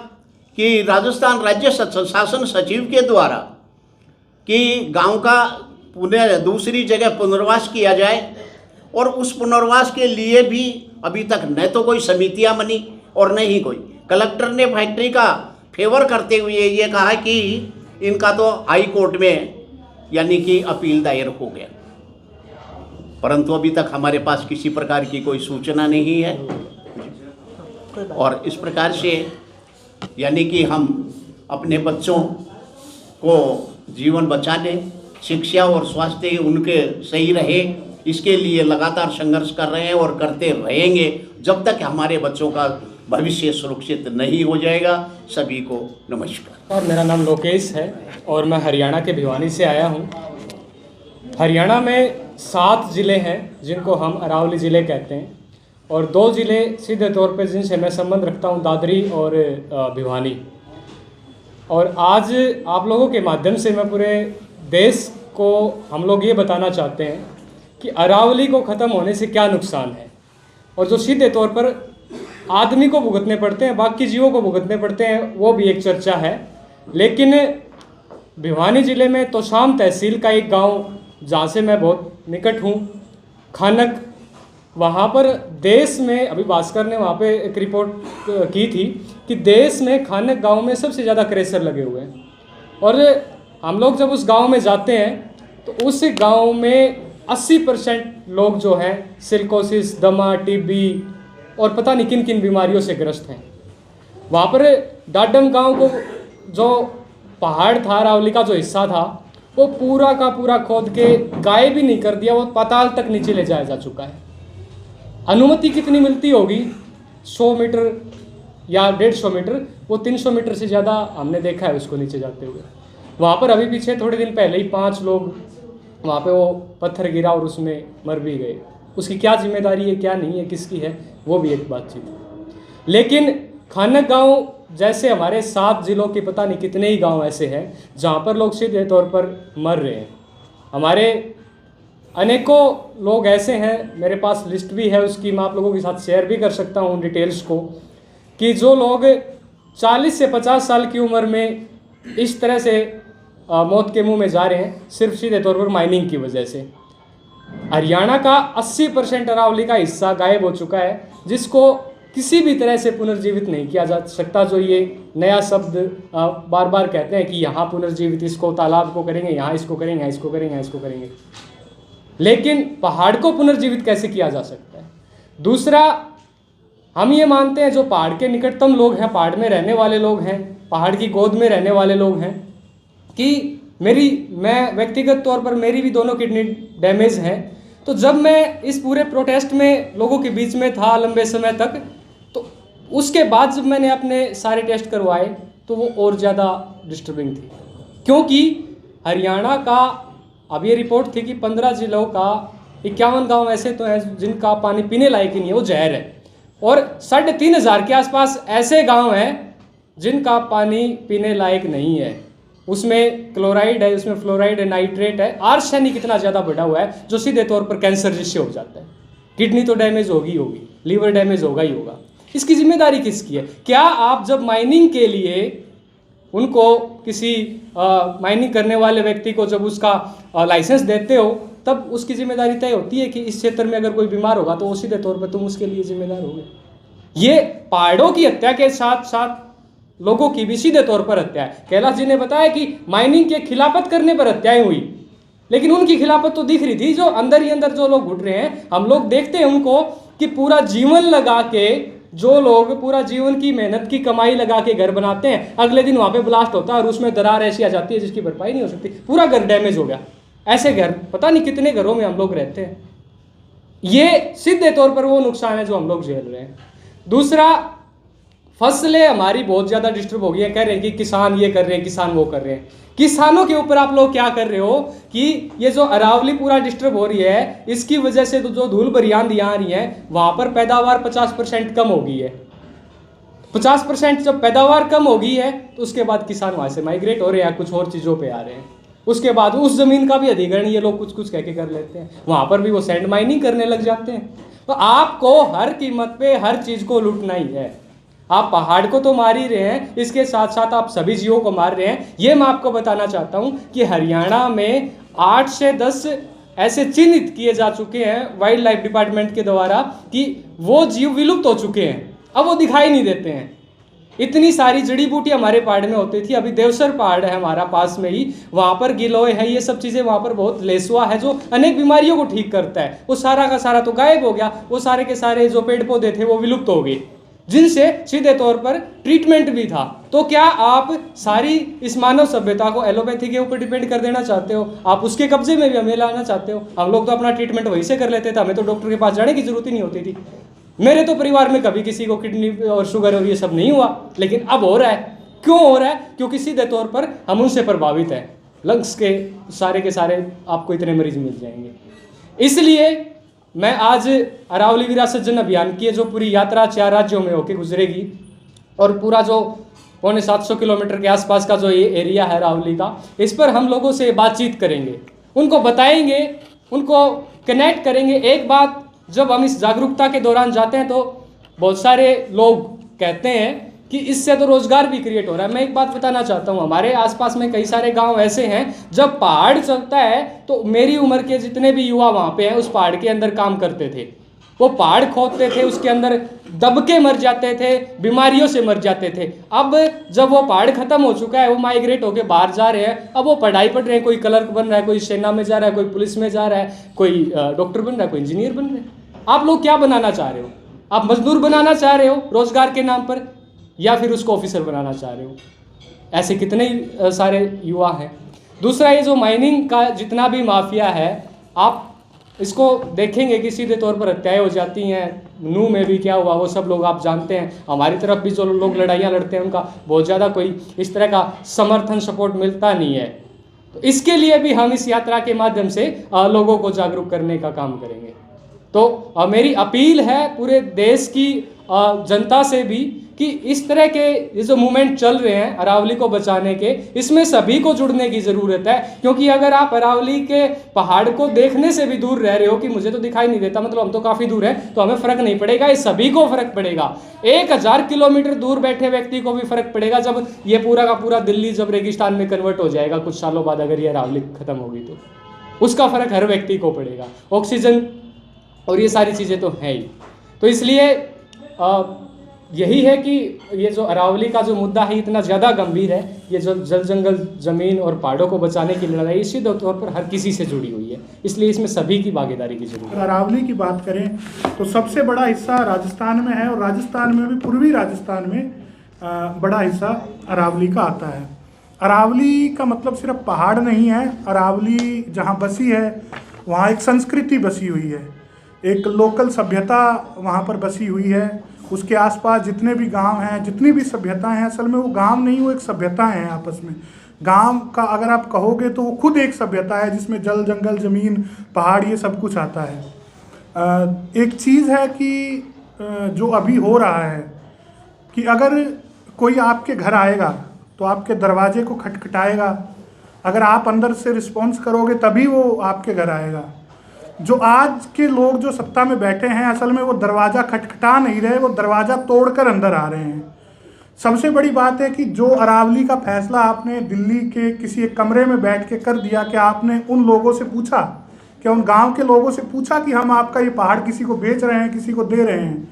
कि राजस्थान राज्य शासन सचिव के द्वारा कि गांव का पुनः दूसरी जगह पुनर्वास किया जाए, और उस पुनर्वास के लिए भी अभी तक न तो कोई समितियां बनी और न ही कोई। कलेक्टर ने फैक्ट्री का फेवर करते हुए ये कहा कि इनका तो हाई कोर्ट में यानी कि अपील दायर हो गया, परंतु अभी तक हमारे पास किसी प्रकार की कोई सूचना नहीं है। और इस प्रकार से यानी कि हम अपने बच्चों को जीवन बचाने, शिक्षा और स्वास्थ्य उनके सही रहे, इसके लिए लगातार संघर्ष कर रहे हैं और करते रहेंगे जब तक हमारे बच्चों का भविष्य सुरक्षित नहीं हो जाएगा। सभी को नमस्कार। और मेरा नाम लोकेश है और मैं हरियाणा के भिवानी से आया हूँ। हरियाणा में 7 ज़िले हैं जिनको हम अरावली ज़िले कहते हैं, और 2 ज़िले सीधे तौर पे जिनसे मैं संबंध रखता हूँ, दादरी और भिवानी। और आज आप लोगों के माध्यम से मैं पूरे देश को हम लोग ये बताना चाहते हैं कि अरावली को ख़त्म होने से क्या नुकसान है, और जो सीधे तौर पर आदमी को भुगतने पड़ते हैं, बाकी जीवों को भुगतने पड़ते हैं, वो भी एक चर्चा है। लेकिन भिवानी ज़िले में तोशाम तहसील का एक गांव जहाँ से मैं बहुत निकट हूँ, खानक, वहाँ पर देश में, अभी भास्कर ने वहाँ पे एक रिपोर्ट की थी कि देश में खानक गांव में सबसे ज़्यादा क्रेशर लगे हुए हैं। और हम लोग जब उस गांव में जाते हैं तो उस गांव में 80% लोग जो हैं सिलिकोसिस, दमा, टीबी और पता नहीं किन किन बीमारियों से ग्रस्त हैं। वहाँ पर डाडम गांव को जो पहाड़ था, अरावली का जो हिस्सा था, वो पूरा का पूरा खोद के गायब भी नहीं कर दिया, वो पाताल तक नीचे ले जाया जा चुका है। अनुमति कितनी मिलती होगी? 100 मीटर या 150 मीटर, वो 300 मीटर से ज़्यादा हमने देखा है उसको नीचे जाते हुए। वहाँ पर अभी पीछे थोड़े दिन पहले ही 5 लोग वहाँ पे वो पत्थर गिरा और उसमें मर भी गए। उसकी क्या जिम्मेदारी है, क्या नहीं है, किसकी है, वो भी एक बातचीत है। लेकिन खानक गांव जैसे हमारे 7 ज़िलों के पता नहीं कितने ही गांव ऐसे हैं जहाँ पर लोग सीधे तौर पर मर रहे हैं। हमारे अनेकों लोग ऐसे हैं, मेरे पास लिस्ट भी है उसकी, मैं आप लोगों के साथ शेयर भी कर सकता हूँ डिटेल्स को, कि जो लोग 40 से 50 साल की उम्र में इस तरह से मौत के मुंह में जा रहे हैं सिर्फ सीधे तौर पर माइनिंग की वजह से। हरियाणा का 80% अरावली का हिस्सा गायब हो चुका है, जिसको किसी भी तरह से पुनर्जीवित नहीं किया जा सकता। जो ये नया शब्द बार बार कहते हैं कि यहाँ पुनर्जीवित, इसको तालाब को करेंगे, यहाँ इसको करेंगे, यहाँ इसको करेंगे, यहाँ इसको करेंगे, लेकिन पहाड़ को पुनर्जीवित कैसे किया जा सकता है? दूसरा, हम ये मानते हैं जो पहाड़ के निकटतम लोग हैं, पहाड़ में रहने वाले लोग हैं, पहाड़ की गोद में रहने वाले लोग हैं, कि मैं व्यक्तिगत तौर पर मेरी भी दोनों किडनी डैमेज हैं। तो जब मैं इस पूरे प्रोटेस्ट में लोगों के बीच में था लंबे समय तक, तो उसके बाद जब मैंने अपने सारे टेस्ट करवाए तो वो और ज़्यादा डिस्टर्बिंग थी, क्योंकि हरियाणा का अब ये रिपोर्ट थी कि 15 ज़िलों का 51 गांव ऐसे तो हैं जिनका पानी पीने लायक ही नहीं है, वो जहर है, और 3500 के आसपास ऐसे गांव हैं जिनका पानी पीने लायक नहीं है। उसमें क्लोराइड है, उसमें फ्लोराइड है, नाइट्रेट है, आर्सेनिक इतना ज़्यादा बढ़ा हुआ है जो सीधे तौर पर कैंसर जिससे हो जाता है। किडनी तो डैमेज होगी, लीवर डैमेज होगा ही होगा। इसकी जिम्मेदारी किसकी है? क्या आप जब माइनिंग के लिए उनको किसी माइनिंग करने वाले व्यक्ति को जब उसका लाइसेंस देते हो, तब उसकी जिम्मेदारी तय होती है कि इस क्षेत्र में अगर कोई बीमार होगा तो वो सीधे तौर पर तुम उसके लिए जिम्मेदार होगे। ये पहाड़ों की हत्या के साथ साथ लोगों की भी सीधे तौर पर हत्या है। कैलाश जी ने बताया कि माइनिंग के खिलाफत करने पर हत्याएं हुई, लेकिन उनकी खिलाफत तो दिख रही थी। जो अंदर ही अंदर जो लोग घुट रहे हैं, हम लोग देखते हैं उनको कि पूरा जीवन लगा के, जो लोग पूरा जीवन की मेहनत की कमाई लगा के घर बनाते हैं, अगले दिन वहाँ पे ब्लास्ट होता है और उसमें दरार ऐसी आ जाती है जिसकी भरपाई नहीं हो सकती, पूरा घर डैमेज हो गया। ऐसे घर पता नहीं कितने घरों में हम लोग रहते हैं। ये सीधे तौर पर वो नुकसान है जो हम लोग झेल रहे हैं। दूसरा, फसलें हमारी बहुत ज़्यादा डिस्टर्ब हो गई हैं। कह रहे हैं कि किसान ये कर रहे हैं, किसान वो कर रहे हैं। किसानों के ऊपर आप लोग क्या कर रहे हो कि ये जो अरावली पूरा डिस्टर्ब हो रही है, इसकी वजह से तो जो धूल भरी आंधियां आ रही हैं, वहाँ पर पैदावार 50% कम हो गई है। 50% जब पैदावार कम हो गई है तो उसके बाद किसान वहाँ से माइग्रेट हो रहे हैं, कुछ और चीज़ों पे आ रहे हैं। उसके बाद उस ज़मीन का भी अधिग्रहण ये लोग कुछ कुछ कह के कर लेते हैं, वहाँ पर भी वो सैंड माइनिंग करने लग जाते हैं। तो आपको हर कीमत पे हर चीज़ को लूटना ही है। आप पहाड़ को तो मार ही रहे हैं, इसके साथ साथ आप सभी जीवों को मार रहे हैं। ये मैं आपको बताना चाहता हूँ कि हरियाणा में 8 से 10 ऐसे चिन्हित किए जा चुके हैं वाइल्ड लाइफ डिपार्टमेंट के द्वारा कि वो जीव विलुप्त हो चुके हैं, अब वो दिखाई नहीं देते हैं। इतनी सारी जड़ी बूटी हमारे पहाड़ में होती थी। अभी देवसर पहाड़ है हमारा पास में ही, वहाँ पर गिलोय है, ये सब चीज़ें वहाँ पर बहुत लेसुआ है जो अनेक बीमारियों को ठीक करता है। वो सारा का सारा तो गायब हो गया। वो सारे के सारे जो पेड़ पौधे थे वो विलुप्त हो गए, जिनसे सीधे तौर पर ट्रीटमेंट भी था। तो क्या आप सारी इस मानव सभ्यता को एलोपैथी के ऊपर डिपेंड कर देना चाहते हो? आप उसके कब्जे में भी हमें लाना चाहते हो? हम लोग तो अपना ट्रीटमेंट वहीं से कर लेते थे, हमें तो डॉक्टर के पास जाने की जरूरत ही नहीं होती थी। मेरे तो परिवार में कभी किसी को किडनी और शुगर और ये सब नहीं हुआ, लेकिन अब हो रहा है। क्यों हो रहा है? क्योंकि सीधे तौर पर हम उनसे प्रभावित हैं। लंग्स के सारे आपको इतने मरीज मिल जाएंगे। इसलिए मैं आज अरावली विरासत जन अभियान की जो पूरी यात्रा 4 राज्यों में होकर गुजरेगी और पूरा जो 750 किलोमीटर के आसपास का जो ये एरिया है अरावली का, इस पर हम लोगों से बातचीत करेंगे, उनको बताएंगे, उनको कनेक्ट करेंगे। एक बात, जब हम इस जागरूकता के दौरान जाते हैं तो बहुत सारे लोग कहते हैं कि इससे तो रोजगार भी क्रिएट हो रहा है। मैं एक बात बताना चाहता हूँ, हमारे आसपास में कई सारे गांव ऐसे हैं, जब पहाड़ चलता है तो मेरी उम्र के जितने भी युवा वहाँ पे हैं उस पहाड़ के अंदर काम करते थे। वो पहाड़ खोदते थे, उसके अंदर दब के मर जाते थे, बीमारियों से मर जाते थे। अब जब वो पहाड़ खत्म हो चुका है, वो माइग्रेट होकर बाहर जा रहे हैं, अब वो पढ़ाई पढ़ रहे हैं। कोई क्लर्क बन रहा है, कोई सेना में जा रहा है, कोई पुलिस में जा रहा है, कोई डॉक्टर बन रहा है, कोई इंजीनियर बन रहा है। आप लोग क्या बनाना चाह रहे हो? आप मजदूर बनाना चाह रहे हो रोजगार के नाम पर, या फिर उसको ऑफिसर बनाना चाह रहे हो? ऐसे कितने ही सारे युवा हैं। दूसरा, ये जो माइनिंग का जितना भी माफिया है, आप इसको देखेंगे कि सीधे तौर पर हत्याएं हो जाती हैं। नूह में भी क्या हुआ वो सब लोग आप जानते हैं। हमारी तरफ भी जो लोग लड़ाइयाँ लड़ते हैं उनका बहुत ज़्यादा कोई इस तरह का समर्थन सपोर्ट मिलता नहीं है। तो इसके लिए भी हम इस यात्रा के माध्यम से लोगों को जागरूक करने का काम करेंगे। तो मेरी अपील है पूरे देश की जनता से भी कि इस तरह के ये जो मूवमेंट चल रहे हैं अरावली को बचाने के, इसमें सभी को जुड़ने की ज़रूरत है। क्योंकि अगर आप अरावली के पहाड़ को देखने से भी दूर रह रहे हो कि मुझे तो दिखाई नहीं देता, मतलब हम तो काफ़ी दूर हैं, तो हमें फ़र्क नहीं पड़ेगा, ये सभी को फ़र्क पड़ेगा। 1000 किलोमीटर दूर बैठे व्यक्ति को भी फ़र्क पड़ेगा जब ये पूरा का पूरा दिल्ली जब रेगिस्तान में कन्वर्ट हो जाएगा कुछ सालों बाद, अगर ये अरावली ख़त्म होगी तो उसका फ़र्क हर व्यक्ति को पड़ेगा। ऑक्सीजन और ये सारी चीज़ें तो हैं ही। तो इसलिए यही है कि ये जो अरावली का जो मुद्दा है इतना ज़्यादा गंभीर है। ये जो जल जंगल ज़मीन और पहाड़ों को बचाने की लड़ाई सीधे तौर पर हर किसी से जुड़ी हुई है, इसलिए इसमें सभी की भागीदारी की जरूरत है। अरावली की बात करें तो सबसे बड़ा हिस्सा राजस्थान में है, और राजस्थान में भी पूर्वी राजस्थान में बड़ा हिस्सा अरावली का आता है। अरावली का मतलब सिर्फ पहाड़ नहीं है। अरावली जहाँ बसी है वहाँ एक संस्कृति बसी हुई है, एक लोकल सभ्यता वहाँ पर बसी हुई है। उसके आसपास जितने भी गांव हैं, जितनी भी सभ्यताएं हैं, असल में वो गांव नहीं, वो एक सभ्यता हैं आपस में। गांव का अगर आप कहोगे तो वो खुद एक सभ्यता है जिसमें जल जंगल ज़मीन पहाड़ ये सब कुछ आता है। एक चीज़ है कि जो अभी हो रहा है कि अगर कोई आपके घर आएगा तो आपके दरवाजे को खटखटाएगा, अगर आप अंदर से रिस्पॉन्स करोगे तभी वो आपके घर आएगा। जो आज के लोग जो सत्ता में बैठे हैं, असल में वो दरवाज़ा खटखटा नहीं रहे, वो दरवाज़ा तोड़कर अंदर आ रहे हैं। सबसे बड़ी बात है कि जो अरावली का फैसला आपने दिल्ली के किसी एक कमरे में बैठ के कर दिया, कि आपने उन लोगों से पूछा, कि उन गांव के लोगों से पूछा कि हम आपका ये पहाड़ किसी को बेच रहे हैं, किसी को दे रहे हैं।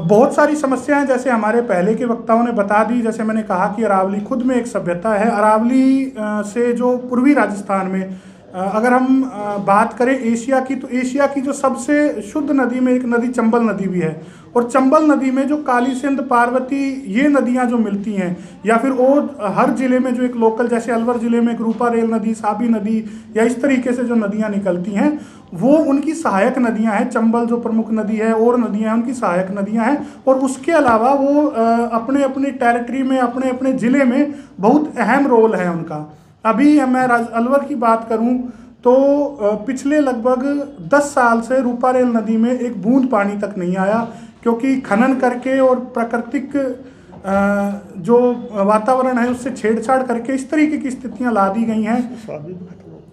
बहुत सारी समस्याएं जैसे हमारे पहले के वक्ताओं ने बता दी। जैसे मैंने कहा कि अरावली खुद में एक सभ्यता है। अरावली से जो पूर्वी राजस्थान में अगर हम बात करें एशिया की, तो एशिया की जो सबसे शुद्ध नदी में एक नदी चंबल नदी भी है, और चंबल नदी में जो काली सिंध, पार्वती, ये नदियां जो मिलती हैं, या फिर वो हर ज़िले में जो एक लोकल, जैसे अलवर ज़िले में एक रूपा रेल नदी, साबी नदी, या इस तरीके से जो नदियां निकलती हैं, वो उनकी सहायक नदियां हैं। चंबल जो प्रमुख नदी है, और नदियां हैं उनकी सहायक नदियां हैं। और उसके अलावा वो अपने अपने टेरिटरी में, अपने अपने ज़िले में बहुत अहम रोल है उनका। अभी मैं अलवर की बात करूं तो पिछले लगभग 10 साल से रूपा रेल नदी में एक बूंद पानी तक नहीं आया, क्योंकि खनन करके और प्राकृतिक जो वातावरण है उससे छेड़छाड़ करके इस तरीके की स्थितियां ला दी गई हैं।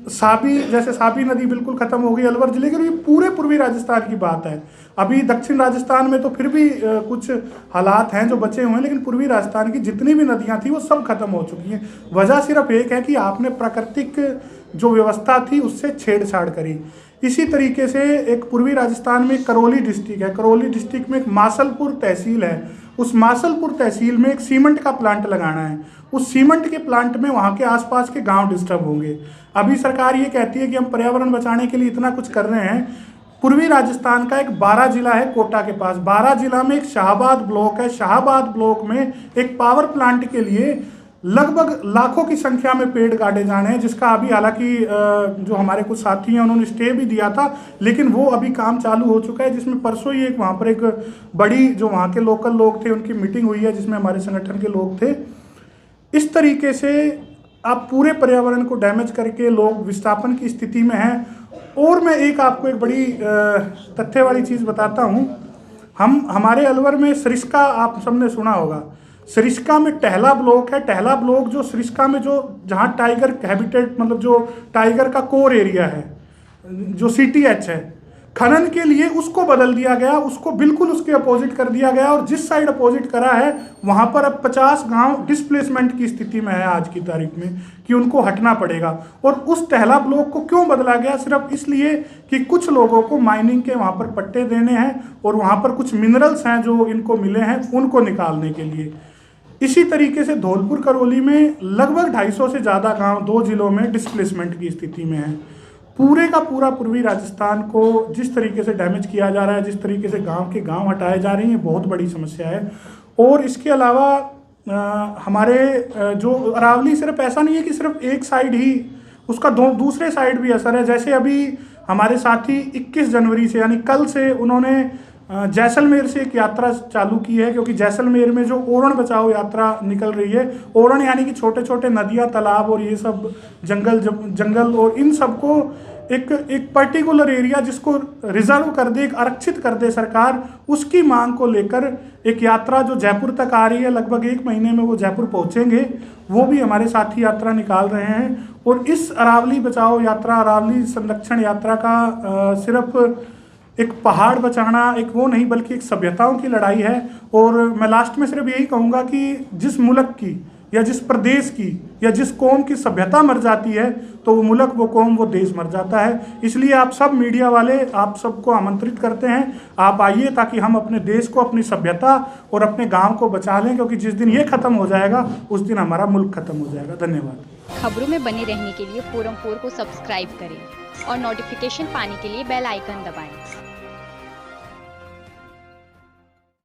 साबी नदी बिल्कुल खत्म हो गई अलवर जिले की, और ये पूरे पूर्वी राजस्थान की बात है। अभी दक्षिण राजस्थान में तो फिर भी कुछ हालात हैं जो बचे हुए हैं, लेकिन पूर्वी राजस्थान की जितनी भी नदियां थी वो सब खत्म हो चुकी हैं। वजह सिर्फ एक है कि आपने प्राकृतिक जो व्यवस्था थी उससे छेड़छाड़ करी। इसी तरीके से एक पूर्वी राजस्थान में करौली डिस्ट्रिक्ट है, करौली डिस्ट्रिक्ट में एक मासलपुर तहसील है। उस मासलपुर तहसील में एक सीमेंट का प्लांट लगाना है। उस सीमेंट के प्लांट में वहाँ के आसपास के गांव डिस्टर्ब होंगे। अभी सरकार ये कहती है कि हम पर्यावरण बचाने के लिए इतना कुछ कर रहे हैं। पूर्वी राजस्थान का एक 12 जिला है कोटा के पास, 12 जिला में एक शाहबाद ब्लॉक है। शाहबाद ब्लॉक में एक पावर प्लांट के लिए लगभग लाखों की संख्या में पेड़ काटे जाने हैं, जिसका अभी हालांकि जो हमारे कुछ साथी हैं उन्होंने स्टे भी दिया था, लेकिन वो अभी काम चालू हो चुका है। जिसमें परसों ही एक वहाँ पर एक बड़ी जो वहाँ के लोकल लोग थे उनकी मीटिंग हुई है, जिसमें हमारे संगठन के लोग थे। इस तरीके से आप पूरे पर्यावरण को डैमेज करके लोग विस्थापन की स्थिति में हैं। और मैं एक आपको एक बड़ी तथ्य वाली चीज़ बताता हूँ। हमारे अलवर में सरिस्का आप सबने सुना होगा। सरिस्का में टहला ब्लॉक है। टहला ब्लॉक जो सरिस्का में जो जहाँ टाइगर हैबिटेट मतलब जो टाइगर का कोर एरिया है, जो CTH है, खनन के लिए उसको बदल दिया गया, उसको बिल्कुल उसके अपोजिट कर दिया गया। और जिस साइड अपोजिट करा है वहाँ पर अब 50 गांव डिस्प्लेसमेंट की स्थिति में है आज की तारीख में, कि उनको हटना पड़ेगा। और उस टहला ब्लॉक को क्यों बदला गया? सिर्फ इसलिए कि कुछ लोगों को माइनिंग के वहाँ पर पट्टे देने हैं और वहाँ पर कुछ मिनरल्स हैं जो इनको मिले हैं, उनको निकालने के लिए। इसी तरीके से धौलपुर करौली में लगभग 250 से ज़्यादा गाँव 2 जिलों में डिस्प्लेसमेंट की स्थिति में है। पूरे का पूरा पूर्वी राजस्थान को जिस तरीके से डैमेज किया जा रहा है, जिस तरीके से गांव के गांव हटाए जा रहे हैं, बहुत बड़ी समस्या है। और इसके अलावा हमारे जो अरावली सिर्फ ऐसा नहीं है कि सिर्फ एक साइड ही, उसका दूसरे साइड भी असर है। जैसे अभी हमारे साथी 21 जनवरी से यानी कल से उन्होंने जैसलमेर से एक यात्रा चालू की है, क्योंकि जैसलमेर में जो ओरण बचाओ यात्रा निकल रही है, ओरण यानी कि छोटे छोटे नदियाँ, तालाब और ये सब जंगल और इन सबको एक पर्टिकुलर एरिया जिसको रिजर्व कर दे, एक आरक्षित कर दे सरकार, उसकी मांग को लेकर एक यात्रा जो जयपुर तक आ रही है। लगभग 1 महीने में वो जयपुर पहुँचेंगे। वो भी हमारे साथी यात्रा निकाल रहे हैं। और इस अरावली बचाओ यात्रा, अरावली संरक्षण यात्रा का सिर्फ एक पहाड़ बचाना एक वो नहीं, बल्कि एक सभ्यताओं की लड़ाई है। और मैं लास्ट में सिर्फ यही कहूँगा कि जिस मुल्क की या जिस प्रदेश की या जिस कौम की सभ्यता मर जाती है तो वो मुल्क, वो कौम, वो देश मर जाता है। इसलिए आप सब मीडिया वाले, आप सबको आमंत्रित करते हैं, आप आइए ताकि हम अपने देश को, अपनी सभ्यता और अपने गाँव को बचा लें, क्योंकि जिस दिन ये खत्म हो जाएगा उस दिन हमारा मुल्क खत्म हो जाएगा। धन्यवाद। खबरों में बने रहने के लिए फोरम 4 को सब्सक्राइब करें और नोटिफिकेशन पाने के लिए बेल आइकन दबाएं।